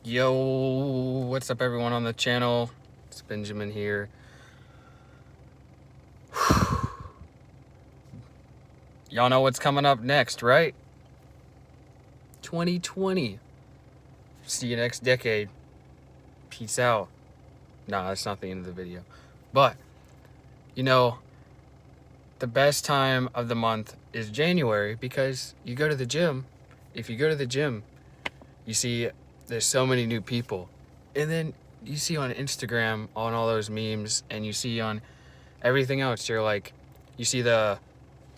Yo, what's up everyone on the channel? It's Benjamin here. Y'all know what's coming up next, right? 2020. See you next decade. Peace out. Nah, that's not the end of the video. But, the best time of the month is January because you go to the gym. If you go to the gym, you see there's so many new people. And then you see on Instagram on all those memes, and you see on everything else, you're like, you see the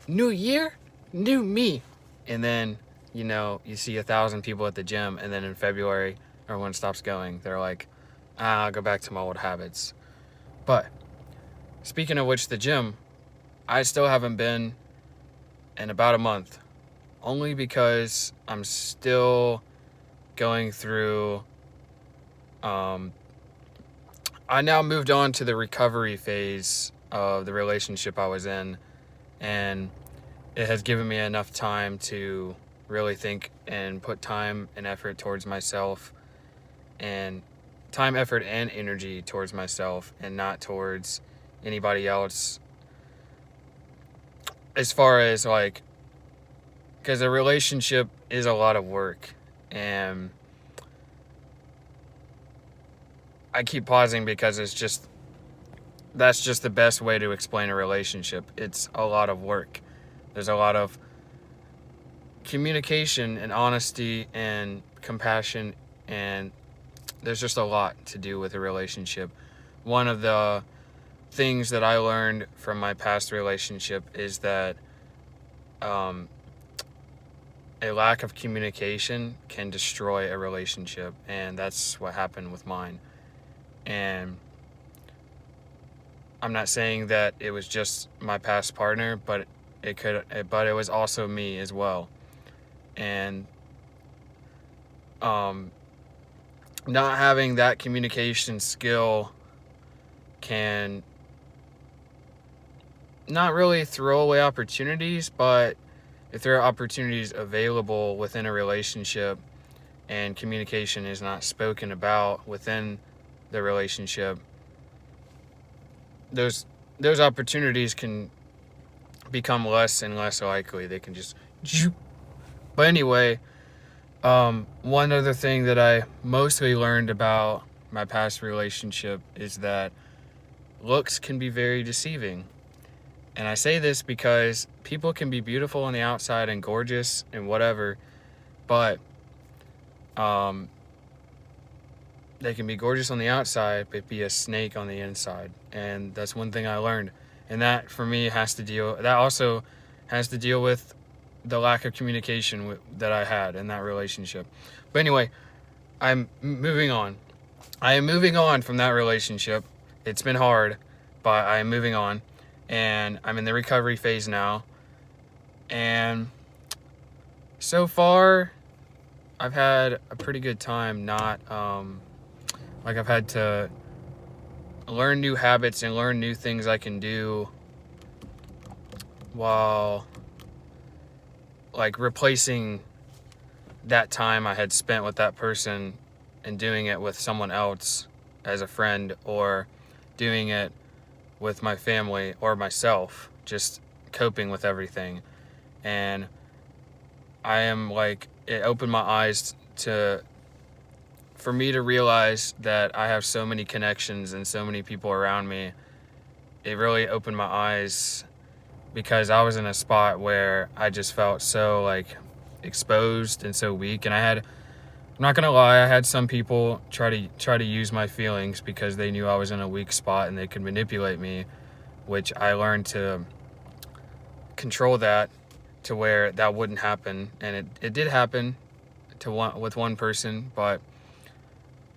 new year, new me. And then, you see 1,000 people at the gym, and then in February, everyone stops going. They're like, I'll go back to my old habits. But speaking of which, the gym, I still haven't been in about a month, only because I'm still going through, I now moved on to the recovery phase of the relationship I was in, and it has given me enough time to really think and put time and effort towards myself, and time, effort, and energy towards myself, and not towards anybody else. As far as because a relationship is a lot of work, and I keep pausing because that's just the best way to explain a relationship. It's a lot of work. There's a lot of communication and honesty and compassion, and there's just a lot to do with a relationship. One of the things that I learned from my past relationship is that a lack of communication can destroy a relationship, and that's what happened with mine. And I'm not saying that it was just my past partner, but it was also me as well. And not having that communication skill can not really throw away opportunities, but if there are opportunities available within a relationship and communication is not spoken about within the relationship, those opportunities can become less and less likely. They can just... But anyway, one other thing that I mostly learned about my past relationship is that looks can be very deceiving. And I say this because people can be beautiful on the outside and gorgeous and whatever, but they can be gorgeous on the outside but be a snake on the inside. And that's one thing I learned. And that, for me, also has to deal with the lack of communication that I had in that relationship. But anyway, I'm moving on. I am moving on from that relationship. It's been hard, but I am moving on. And I'm in the recovery phase now. And so far, I've had a pretty good time. I've had to learn new habits and learn new things I can do while replacing that time I had spent with that person and doing it with someone else as a friend, or doing it with my family or myself, just coping with everything. And it opened my eyes for me to realize that I have so many connections and so many people around me. It really opened my eyes because I was in a spot where I just felt so exposed and so weak. And I'm not gonna lie, I had some people try to use my feelings because they knew I was in a weak spot and they could manipulate me, which I learned to control that to where that wouldn't happen. And it did happen with one person, but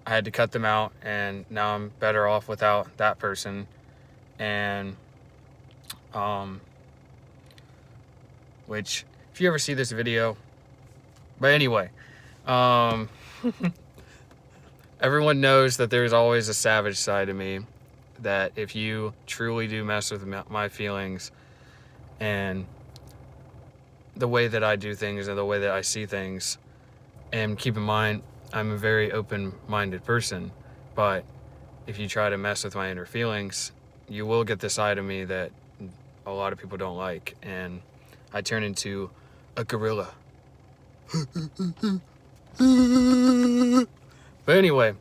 I had to cut them out, and now I'm better off without that person. And which, if you ever see this video, but anyway, everyone knows that there's always a savage side of me, that if you truly do mess with my feelings and the way that I do things and the way that I see things, and keep in mind, I'm a very open-minded person, but if you try to mess with my inner feelings, you will get the side of me that a lot of people don't like, and I turn into a gorilla. But anyway,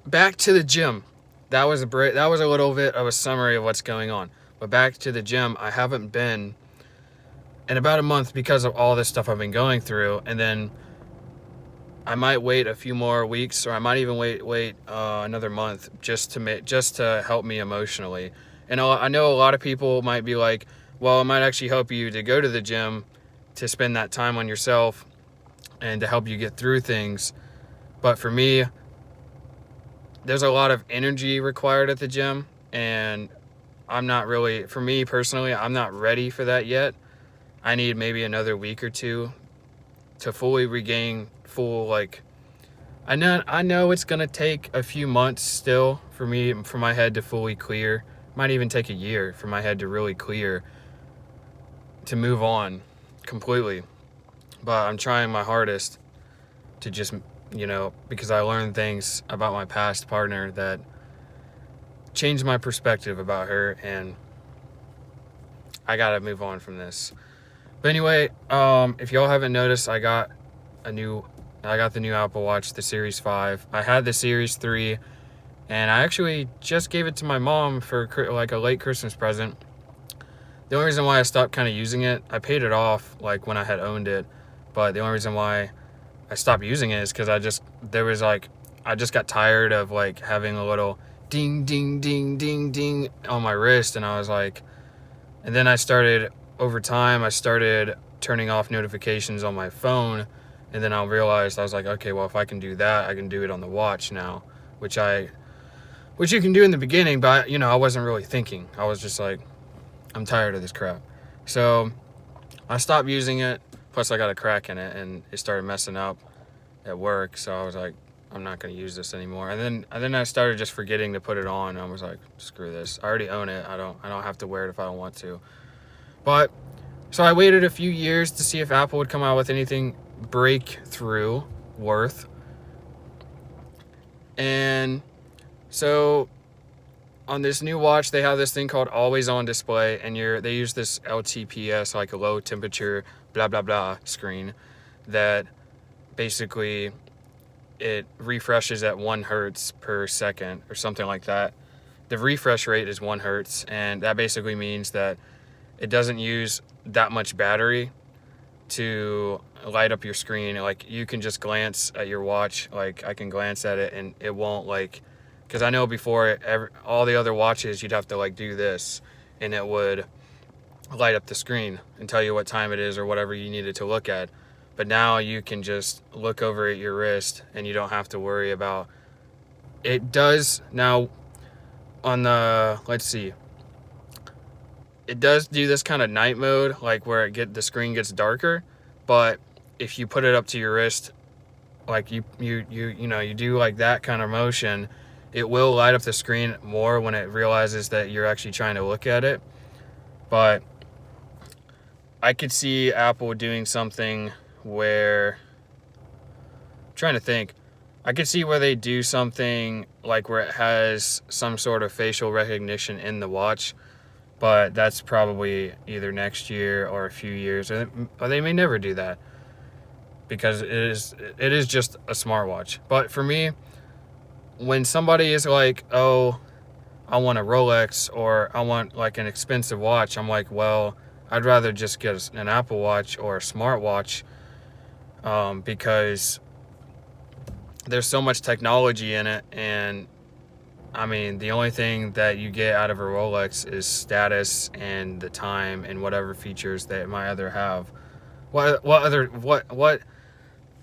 back to the gym. That was a little bit of a summary of what's going on. But back to the gym, I haven't been in about a month because of all this stuff I've been going through, and then I might wait a few more weeks, or I might even wait another month just to help me emotionally. And I know a lot of people might be like, well, it might actually help you to go to the gym to spend that time on yourself and to help you get through things. But for me, there's a lot of energy required at the gym, and for me personally, I'm not ready for that yet. I need maybe another week or two to fully regain I know it's gonna take a few months still for my head to fully clear. Might even take a year for my head to really clear, to move on completely. But I'm trying my hardest to just, because I learned things about my past partner that changed my perspective about her, and I gotta move on from this. But anyway, if y'all haven't noticed, I got the new Apple Watch, the Series 5. I had the Series 3, and I actually just gave it to my mom for like a late Christmas present. The only reason why I stopped kind of using it, I paid it off like when I had owned it, but the only reason why I stopped using it is because I just got tired of like having a little ding, ding, ding, ding, ding on my wrist, and I was like, and then over time, I started turning off notifications on my phone, and then I realized, I was like, okay, well, if I can do that, I can do it on the watch now, which you can do in the beginning, but I wasn't really thinking. I was just like, I'm tired of this crap. So I stopped using it. Plus I got a crack in it and it started messing up at work. So I was like, I'm not going to use this anymore. And then I started just forgetting to put it on. I was like, screw this. I already own it. I don't have to wear it if I don't want to. But so I waited a few years to see if Apple would come out with anything breakthrough worth. And so on this new watch, they have this thing called always on display, and they use this LTPS, like a low temperature blah blah blah screen, that basically it refreshes at 1 hertz per second or something like that. The refresh rate is 1 hertz, and that basically means that it doesn't use that much battery to light up your screen. Like, you can just glance at your watch, like I can glance at it and it won't, like, because I know before all the other watches, you'd have to like do this and it would light up the screen and tell you what time it is or whatever you needed to look at. But now you can just look over at your wrist and you don't have to worry about it. Does now on the, let's see, it does do this kind of night mode, like where the screen gets darker, but if you put it up to your wrist, like you do like that kind of motion, it will light up the screen more when it realizes that you're actually trying to look at it. But I could see Apple doing something where, I'm trying to think, I could see where they do something like where it has some sort of facial recognition in the watch, but that's probably either next year or a few years, or they may never do that because it is just a smartwatch. But for me, when somebody is like, oh, I want a Rolex or I want like an expensive watch, I'm like, well, I'd rather just get an Apple Watch or a smartwatch, because there's so much technology in it. And I mean, the only thing that you get out of a Rolex is status and the time and whatever features that it might either have. What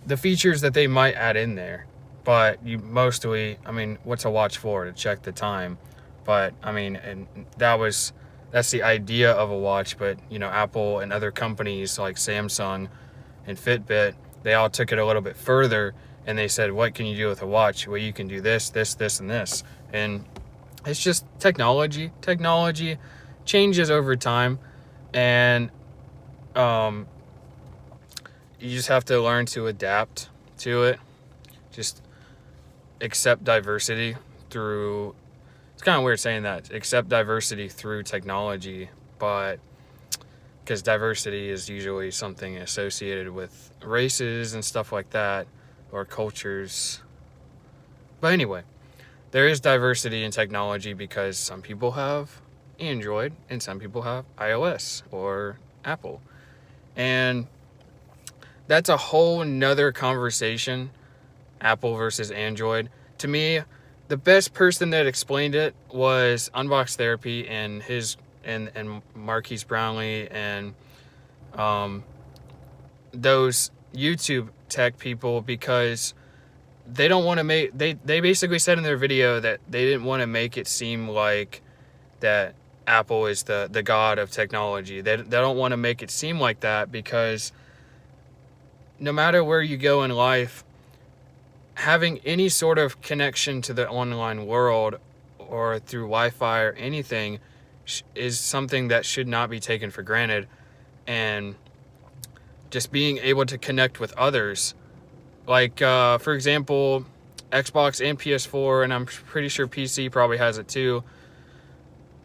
the features that they might add in there. But what's a watch for? To check the time. But I mean, and that's the idea of a watch. But Apple and other companies like Samsung and Fitbit, they all took it a little bit further, and they said, what can you do with a watch? Well, you can do this, this, this, and this. And it's just technology. Technology changes over time, and you just have to learn to adapt to it. Just accept diversity through, it's kind of weird saying that, accept diversity through technology, but because diversity is usually something associated with races and stuff like that, or cultures. But anyway, there is diversity in technology because some people have Android and some people have iOS or Apple. And that's a whole nother conversation, Apple versus Android. To me, the best person that explained it was Unbox Therapy and and Marquise Brownlee and those YouTube tech people, because they don't want to make, they basically said in their video that they didn't want to make it seem like that Apple is the god of technology. They don't want to make it seem like that, because no matter where you go in life, having any sort of connection to the online world or through Wi-Fi or anything is something that should not be taken for granted. And just being able to connect with others, like for example, Xbox and PS4, and I'm pretty sure PC probably has it too,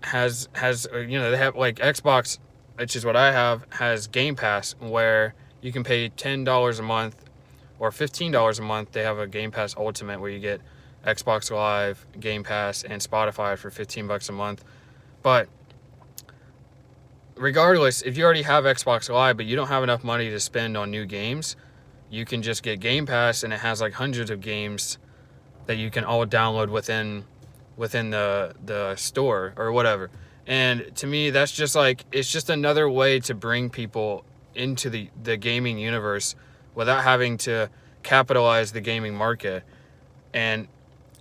has they have, like, Xbox, which is what I have, has Game Pass, where you can pay $10 a month or $15 a month. They have a Game Pass Ultimate where you get Xbox Live, Game Pass, and Spotify for $15 a month. But regardless, if you already have Xbox Live but you don't have enough money to spend on new games, you can just get Game Pass, and it has like hundreds of games that you can all download within the store or whatever. And to me, that's just like, it's just another way to bring people into the gaming universe without having to capitalize the gaming market. And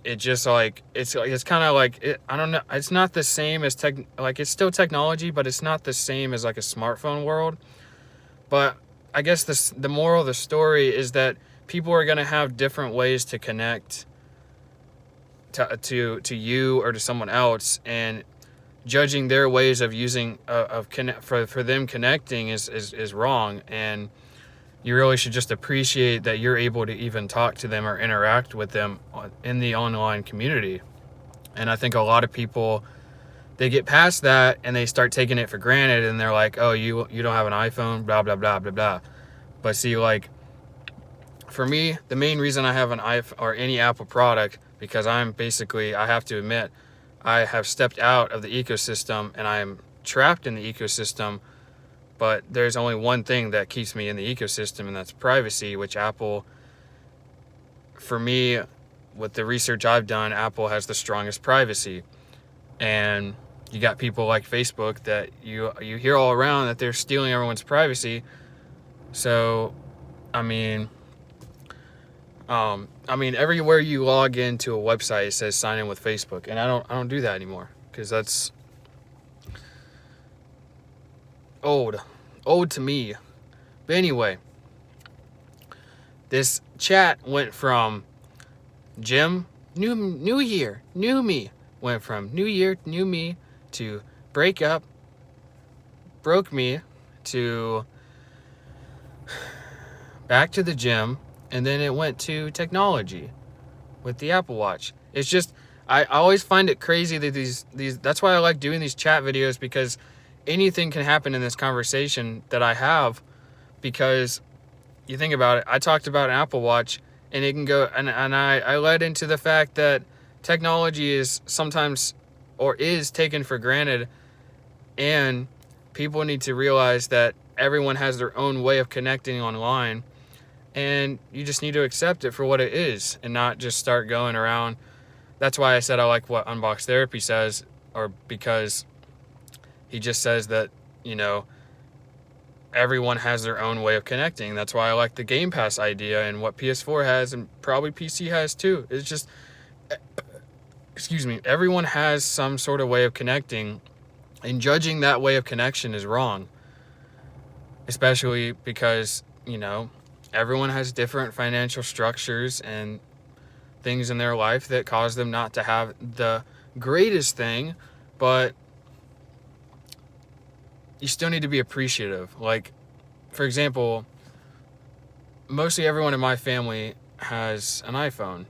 it just like, it's kind of like, I don't know, it's not the same as it's still technology, but it's not the same as like a smartphone world. But I guess the moral of the story is that people are going to have different ways to connect to you or to someone else, and judging their ways of using for them connecting is wrong. And you really should just appreciate that you're able to even talk to them or interact with them in the online community. And I think a lot of people, they get past that and they start taking it for granted, and they're like, oh, you don't have an iPhone, blah blah blah blah blah. But see, like, for me, the main reason I have an iPhone or any Apple product, because I have to admit, I have stepped out of the ecosystem and I'm trapped in the ecosystem. But there's only one thing that keeps me in the ecosystem, and that's privacy, which Apple, for me, with the research I've done, Apple has the strongest privacy. And you got people like Facebook that you hear all around that they're stealing everyone's privacy. So, I mean, everywhere you log into a website, it says sign in with Facebook, and I don't do that anymore, because that's old to me. But anyway, this chat went from Jim, new year, new me, went from new year, new me, to break up, broke me, to back to the gym, and then it went to technology with the Apple Watch. It's just, I always find it crazy that these that's why I like doing these chat videos, because anything can happen in this conversation that I have. Because you think about it, I talked about an Apple Watch, and it can go, and I led into the fact that technology is sometimes, or is, taken for granted, and people need to realize that everyone has their own way of connecting online, and you just need to accept it for what it is and not just start going around. That's why I said I like what Unbox Therapy says, or because he just says that, everyone has their own way of connecting. That's why I like the Game Pass idea and what PS4 has, and probably PC has too. It's just, everyone has some sort of way of connecting, and judging that way of connection is wrong. Especially because, everyone has different financial structures and things in their life that cause them not to have the greatest thing, but you still need to be appreciative. Like, for example, mostly everyone in my family has an iPhone,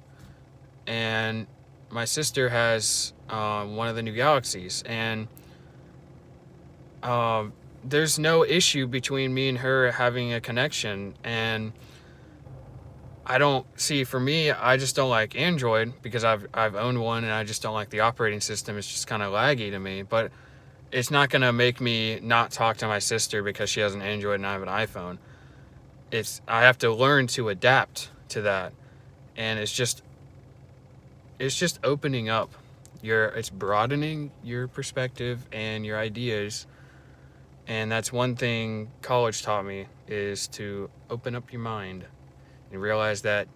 and my sister has one of the new Galaxies, and there's no issue between me and her having a connection. And I don't see, for me, I just don't like Android because I've owned one, and I just don't like the operating system. It's just kind of laggy to me. But it's not gonna make me not talk to my sister because she has an Android and I have an iPhone. I have to learn to adapt to that, and it's just opening up it's broadening your perspective and your ideas. And that's one thing college taught me, is to open up your mind and realize that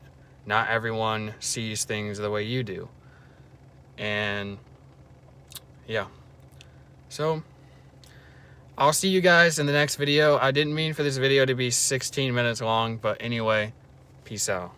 not everyone sees things the way you do. And yeah, so I'll see you guys in the next video. I didn't mean for this video to be 16 minutes long, but anyway, peace out.